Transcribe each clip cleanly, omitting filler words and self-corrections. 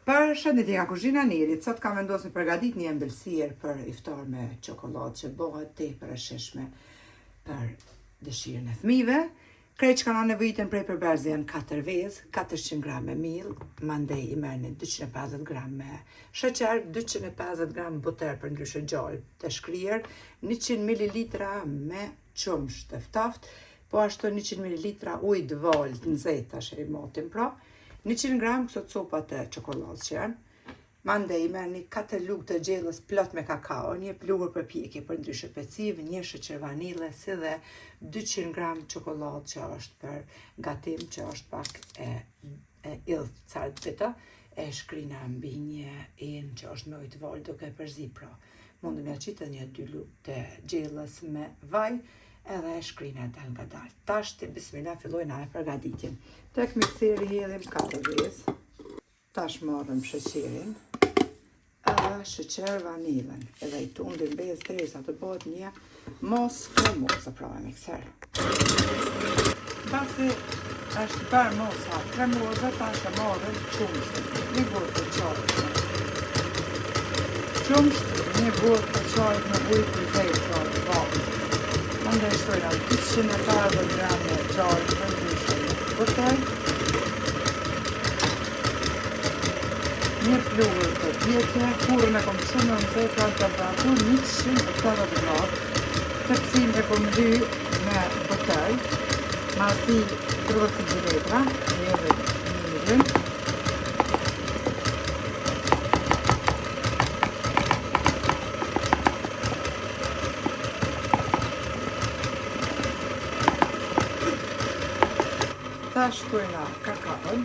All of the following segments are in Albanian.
Për shëndetje nga kuzhina Nirit, sot kam vendosur të përgatit një ëmbëlsirë për iftar me çokoladë që bëhet tepër e shijshme për dëshirën e fëmijëve. Krejt që kanë nevojitën prej përberzë janë 4 vezë, 400 gram me miell, mandej i merrni 250 gram me sheqer, 250 gram buter për ndryshe gjallë të shkrier, 100 ml me qumsh të ftaftë, po ashtu 100 ml ujë të val të nxehtë tash e motin pra. 100 gram këto copa të çokoladës që janë. Mandej merrni 4 lugë të gjellës plot me kakao, një pluhur përpjekje për ndryshe peciv, një sheqer vanile, si dhe 200 gram çokoladë që është për gatim, që është pak e illt cartë bita, e shkrina mbi një enë që është me ujë të val duke përzi pra. Mundem ja qitë një 2 lugë të gjellës me vaj, edhe e shkrina dal nga dal. Tash të bismillah fillojna e përgatitjen. Tek mikseri hedhim 4 vezë. Tash marrëm sheqerin edhe sheqer vanilën. Edhe i tundim vezë derisa të bëhet një mos kremoze pra me mikser. Pasi është bërë mosa kremoze, tash e marrëm qumshtin. Një burë të çajit. Qumsht, një burë të çajit me ujë të zejtë pra të vallë. Mandej shtojna 250 gram me gjallë për ndryshe buter, një pluhur përpjekje, furrën e kom shumë në nxehtë në temperaturë 180 gradë, tepsin e kom ly me buter, masi 30 cm, edhe miellin. Tash shtojna kakaon.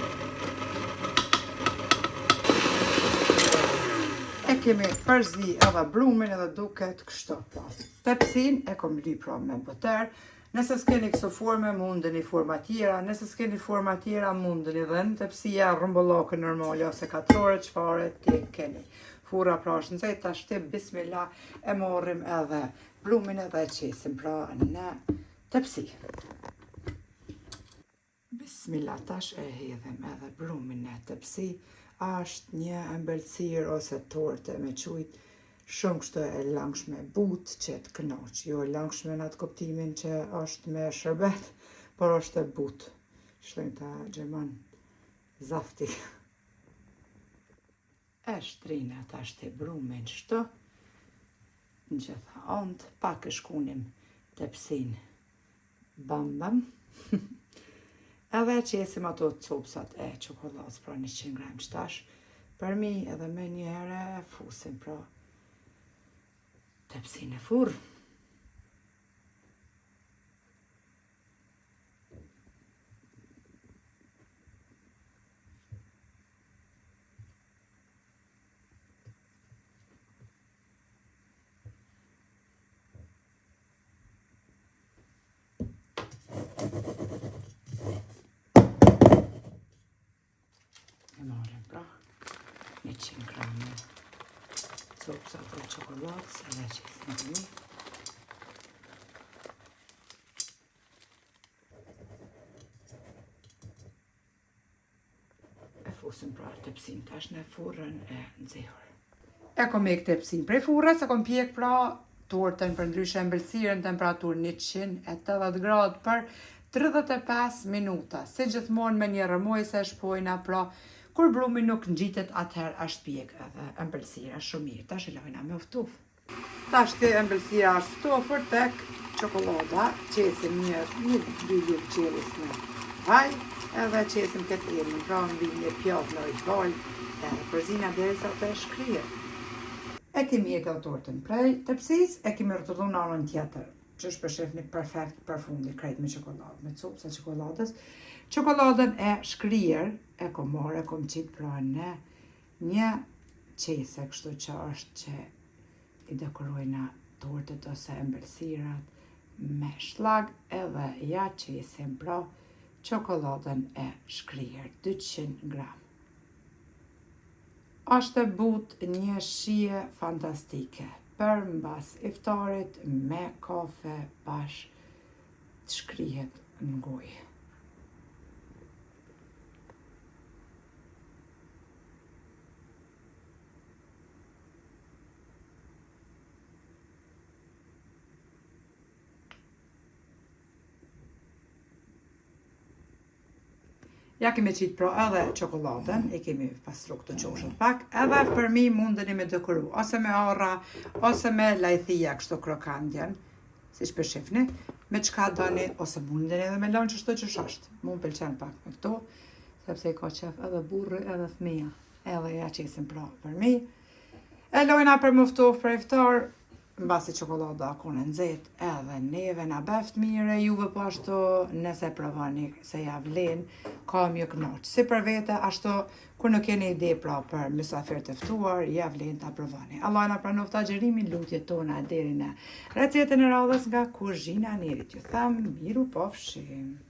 E kemi përzi edhe brumin edhe duket kështu pra. Tepsin e kom ly pra me buter. Nëse s'keni këso forme, mundeni forma tjera. Nëse s'keni forma tjera, mundeni dhe në tepsia rrumbullake normale ose katrore çfarë ti keni. Furra pra është nxehtë, tash të bismillah e marrim edhe brumin edhe e qesim pra në tepsi. Bismillah, tash e hedhim edhe brumin në tepsi. Është një ëmbëlsirë ose torte me qujt shumë kështu e langshme, butë që të kënaq. Jo e langshme në atë kuptimin që është me shërbet, por është e butë. Shtojnë ta gjerman zafti. E shtrina tash të brumin shto, në gjitha ondë, pak e shkunim tepsin bam bam. Edhe qesim ato copsat e çokoladës pra 100 gram që tash për mi edhe me një herë e fusim pra tepsin e furr. Pra 100 gram copsa të çokoladës edhe qesim të mi. E fusim pra tepsin tash në furrën e nxehur. E kom ik tepsin prej furrës, e kom pjek pra tortën për ndryshe ëmbëlsirën temperaturë 180 gradë për 35 minuta. Si gjithmonë me një rrëmujse e shpojna pra kur brumi nuk ngjitet, atëherë është pjek edhe ëmbëlsira shumë mirë. Tash e lojna me ftuf. Tash të ëmbëlsira është ftofër tek çokolada, qesim një 2 lugë gjellës me vaj, edhe qesim këtë emën, pra mbi një pjatë në ujë të val, edhe përzina derisa të shkrihet. E kemi e këtë tortën prej tepsis, e kemi rrotullu në anën tjetër, që është për shefni perfekt për fundi krejt me çokoladë, me copsa çokoladës. Çokoladën e shkrier e kom marrë, e kom qitë pra në një qese, kështu që është që i dekorojna tortet ose ëmbëlsirat me shlag, edhe ja qesim pra çokoladën e shkrier 200 gram. Është e butë një shije fantastike për mbas iftarit me kafe bash të shkrihet në gojë. Ja kemi qitë pra edhe çokoladën, e kemi pastru këtu qoshet pak, edhe për mi mundeni me dekoru, ose me arra, ose me lajthia kështu krokandjen, si shpeshifni, me qka doni, ose mundeni edhe me lanë qështu që shashtë. Mu më pëlqen pak me këto, sepse i ka qef edhe burri edhe fëmija, edhe ja qesim pra për mi. E lojna për muftof për iftar, mbasi çokolada ka në nxehtë edhe neve na beft mire, juve po ashtu nëse provoni se ja vlen, ka mjë kënaq. Si për vete, ashtu kur nuk keni ide pra për mysafir të ftuar, ja vlen ta provoni. Allah na pranoft agjerimin, lutjet tona deri në recetën e radhës nga kuzhina e Nerit. Ju them miru pafshim.